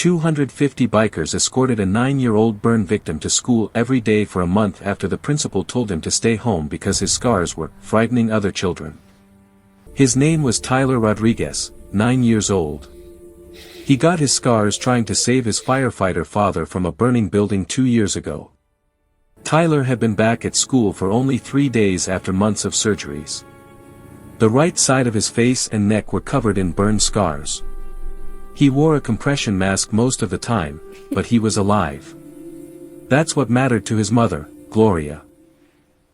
250 bikers escorted a 9-year-old burn victim to school every day for a month after the principal told him to stay home because his scars were frightening other children. His name was Tyler Rodriguez, 9 years old. He got his scars trying to save his firefighter father from a burning building 2 years ago. Tyler had been back at school for only 3 days after months of surgeries. The right side of his face and neck were covered in burn scars. He wore a compression mask most of the time, but he was alive. That's what mattered to his mother, Gloria.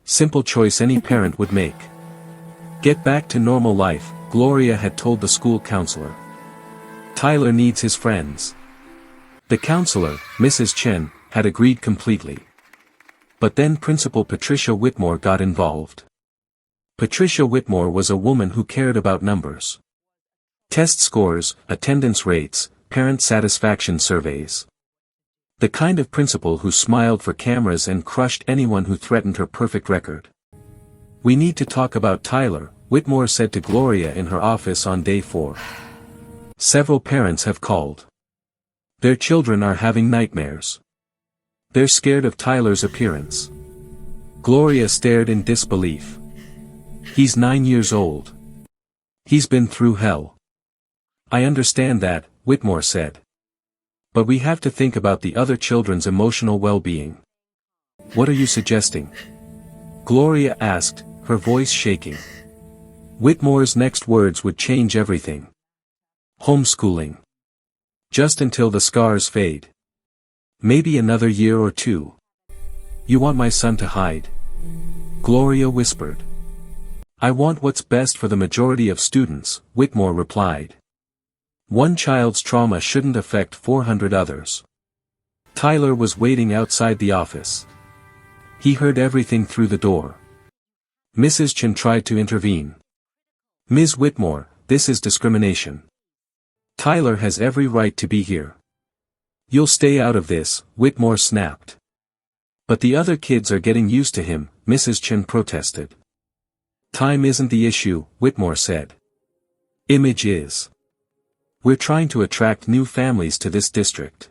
Simple choice any parent would make. Get back to normal life, Gloria had told the school counselor. Tyler needs his friends. The counselor, Mrs. Chen, had agreed completely. But then Principal Patricia Whitmore got involved. Patricia Whitmore was a woman who cared about numbers. Test scores, attendance rates, parent satisfaction surveys. The kind of principal who smiled for cameras and crushed anyone who threatened her perfect record. "We need to talk about Tyler," Whitmore said to Gloria in her office on day 4. "Several parents have called. Their children are having nightmares. They're scared of Tyler's appearance." Gloria stared in disbelief. "He's 9 years old. He's been through hell." "I understand that," Whitmore said. "But we have to think about the other children's emotional well-being." "What are you suggesting?" Gloria asked, her voice shaking. Whitmore's next words would change everything. "Homeschooling. Just until the scars fade. Maybe another year or 2. You want my son to hide?" Gloria whispered. "I want what's best for the majority of students," Whitmore replied. "One child's trauma shouldn't affect 400 others." Tyler was waiting outside the office. He heard everything through the door. Mrs. Chen tried to intervene. "Ms. Whitmore, this is discrimination. Tyler has every right to be here." "You'll stay out of this," Whitmore snapped. "But the other kids are getting used to him," Mrs. Chen protested. "Time isn't the issue," Whitmore said. "Image is. We're trying to attract new families to this district.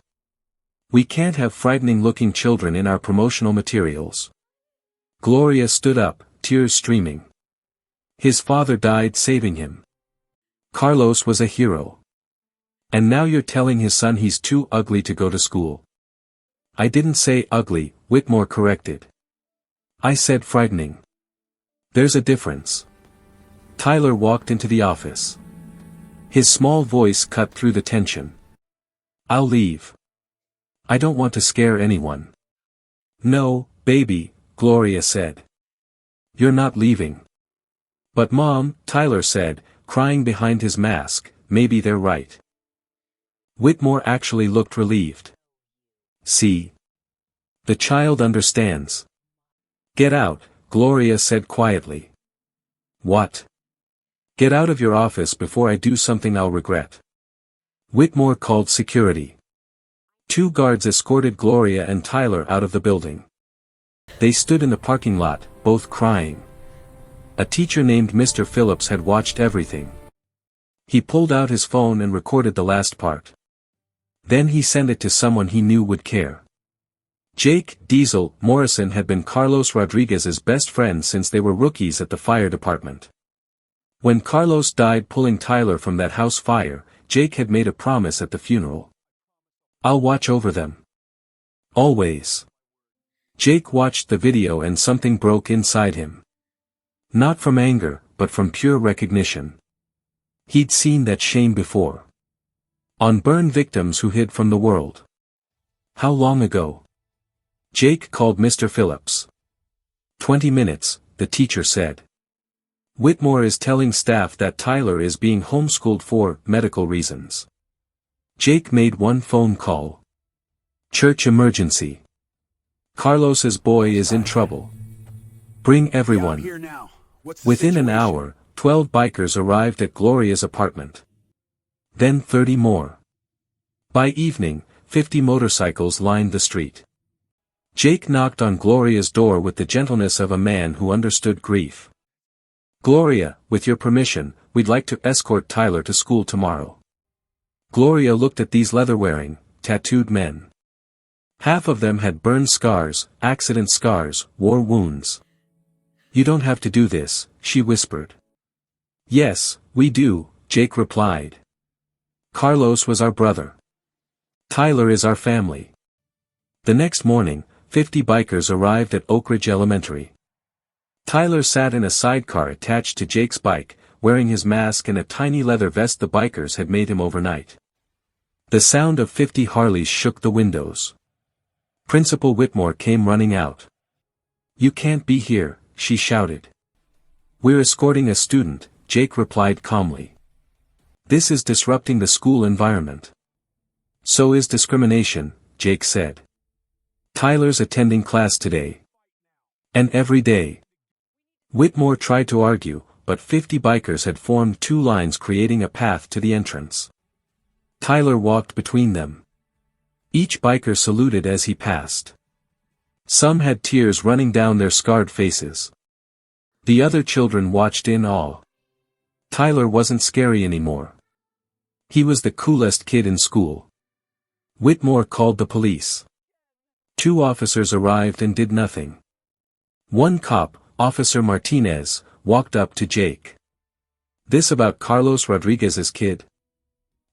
We can't have frightening-looking children in our promotional materials." Gloria stood up, tears streaming. His father died saving him. Carlos was a hero. And now you're telling his son he's too ugly to go to school. "I didn't say ugly," Whitmore corrected. "I said frightening. There's a difference." Tyler walked into the office. His small voice cut through the tension. "I'll leave. I don't want to scare anyone." "No, baby," Gloria said. "You're not leaving." "But Mom," Tyler said, crying behind his mask, "maybe they're right." Whitmore actually looked relieved. "See? The child understands." "Get out," Gloria said quietly. "What?" "Get out of your office before I do something I'll regret." Whitmore called security. 2 guards escorted Gloria and Tyler out of the building. They stood in the parking lot, both crying. A teacher named Mr. Phillips had watched everything. He pulled out his phone and recorded the last part. Then he sent it to someone he knew would care. Jake Diesel Morrison had been Carlos Rodriguez's best friend since they were rookies at the fire department. When Carlos died pulling Tyler from that house fire, Jake had made a promise at the funeral. "I'll watch over them. Always." Jake watched the video and something broke inside him. Not from anger, but from pure recognition. He'd seen that shame before. On burn victims who hid from the world. How long ago? Jake called Mr. Phillips. 20 minutes, the teacher said. Whitmore is telling staff that Tyler is being homeschooled for medical reasons. Jake made one phone call. Church emergency. Carlos's boy is in trouble. Bring everyone. Within an hour, 12 bikers arrived at Gloria's apartment. Then 30 more. By evening, 50 motorcycles lined the street. Jake knocked on Gloria's door with the gentleness of a man who understood grief. "Gloria, with your permission, we'd like to escort Tyler to school tomorrow." Gloria looked at these leather-wearing, tattooed men. Half of them had burn scars, accident scars, war wounds. "You don't have to do this," she whispered. "Yes, we do," Jake replied. "Carlos was our brother. Tyler is our family." The next morning, 50 bikers arrived at Oak Ridge Elementary. Tyler sat in a sidecar attached to Jake's bike, wearing his mask and a tiny leather vest the bikers had made him overnight. The sound of 50 Harleys shook the windows. Principal Whitmore came running out. "You can't be here," she shouted. "We're escorting a student," Jake replied calmly. "This is disrupting the school environment." "So is discrimination," Jake said. "Tyler's attending class today. And every day." Whitmore tried to argue, but 50 bikers had formed two lines creating a path to the entrance. Tyler walked between them. Each biker saluted as he passed. Some had tears running down their scarred faces. The other children watched in awe. Tyler wasn't scary anymore. He was the coolest kid in school. Whitmore called the police. 2 officers arrived and did nothing. One cop, Officer Martinez, walked up to Jake. "This about Carlos Rodriguez's kid?"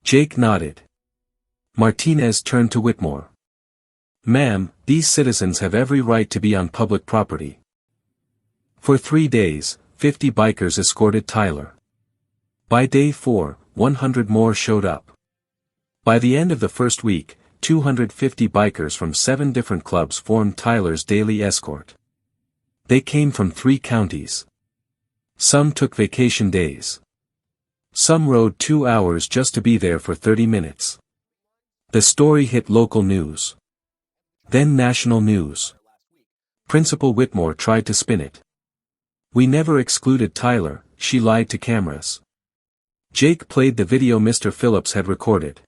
Jake nodded. Martinez turned to Whitmore. "Ma'am, these citizens have every right to be on public property." For 3 days, 50 bikers escorted Tyler. By day 4, 100 more showed up. By the end of the first week, 250 bikers from 7 different clubs formed Tyler's daily escort. They came from 3 counties. Some took vacation days. Some rode 2 hours just to be there for 30 minutes. The story hit local news. Then national news. Principal Whitmore tried to spin it. "We never excluded Tyler," she lied to cameras. Jake played the video Mr. Phillips had recorded.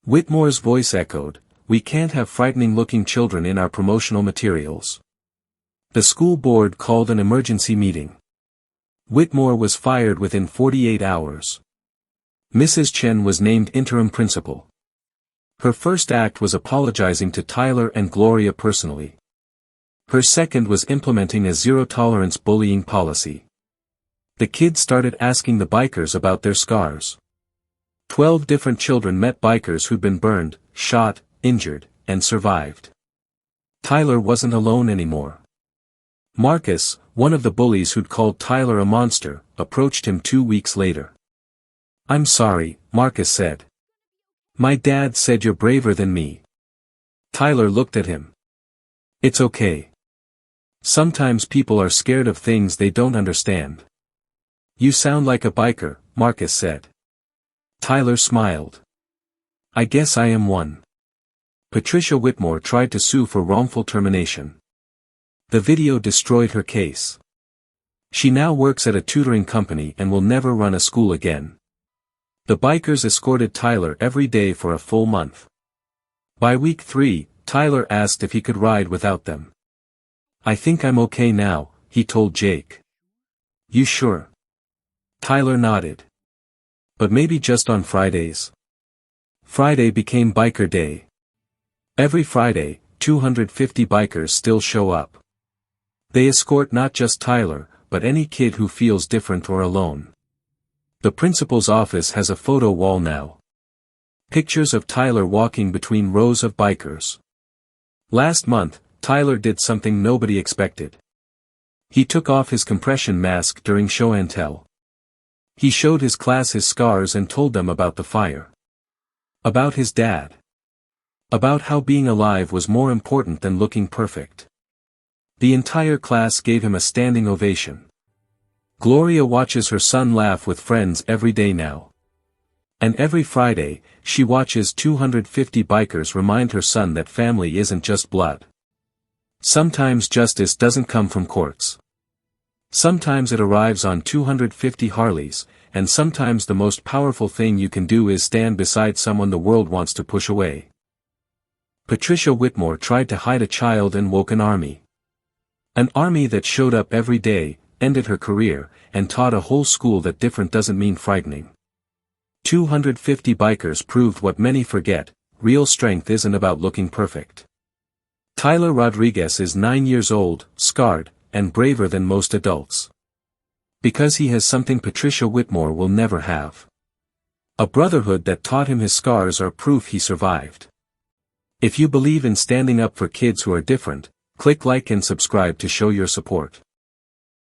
Whitmore's voice echoed, "We can't have frightening-looking children in our promotional materials." The school board called an emergency meeting. Whitmore was fired within 48 hours. Mrs. Chen was named interim principal. Her first act was apologizing to Tyler and Gloria personally. Her second was implementing a zero-tolerance bullying policy. The kids started asking the bikers about their scars. 12 different children met bikers who'd been burned, shot, injured, and survived. Tyler wasn't alone anymore. Marcus, one of the bullies who'd called Tyler a monster, approached him 2 weeks later. "I'm sorry," Marcus said. "My dad said you're braver than me." Tyler looked at him. "It's okay. Sometimes people are scared of things they don't understand." "You sound like a biker," Marcus said. Tyler smiled. "I guess I am one." Patricia Whitmore tried to sue for wrongful termination. The video destroyed her case. She now works at a tutoring company and will never run a school again. The bikers escorted Tyler every day for a full month. By week 3, Tyler asked if he could ride without them. "I think I'm okay now," he told Jake. "You sure?" Tyler nodded. "But maybe just on Fridays." Friday became Biker Day. Every Friday, 250 bikers still show up. They escort not just Tyler, but any kid who feels different or alone. The principal's office has a photo wall now. Pictures of Tyler walking between rows of bikers. Last month, Tyler did something nobody expected. He took off his compression mask during show and tell. He showed his class his scars and told them about the fire. About his dad. About how being alive was more important than looking perfect. The entire class gave him a standing ovation. Gloria watches her son laugh with friends every day now. And every Friday, she watches 250 bikers remind her son that family isn't just blood. Sometimes justice doesn't come from courts. Sometimes it arrives on 250 Harleys, and sometimes the most powerful thing you can do is stand beside someone the world wants to push away. Patricia Whitmore tried to hide a child and woke an army. An army that showed up every day, ended her career, and taught a whole school that different doesn't mean frightening. 250 bikers proved what many forget, real strength isn't about looking perfect. Tyler Rodriguez is 9 years old, scarred, and braver than most adults. Because he has something Patricia Whitmore will never have. A brotherhood that taught him his scars are proof he survived. If you believe in standing up for kids who are different, click like and subscribe to show your support.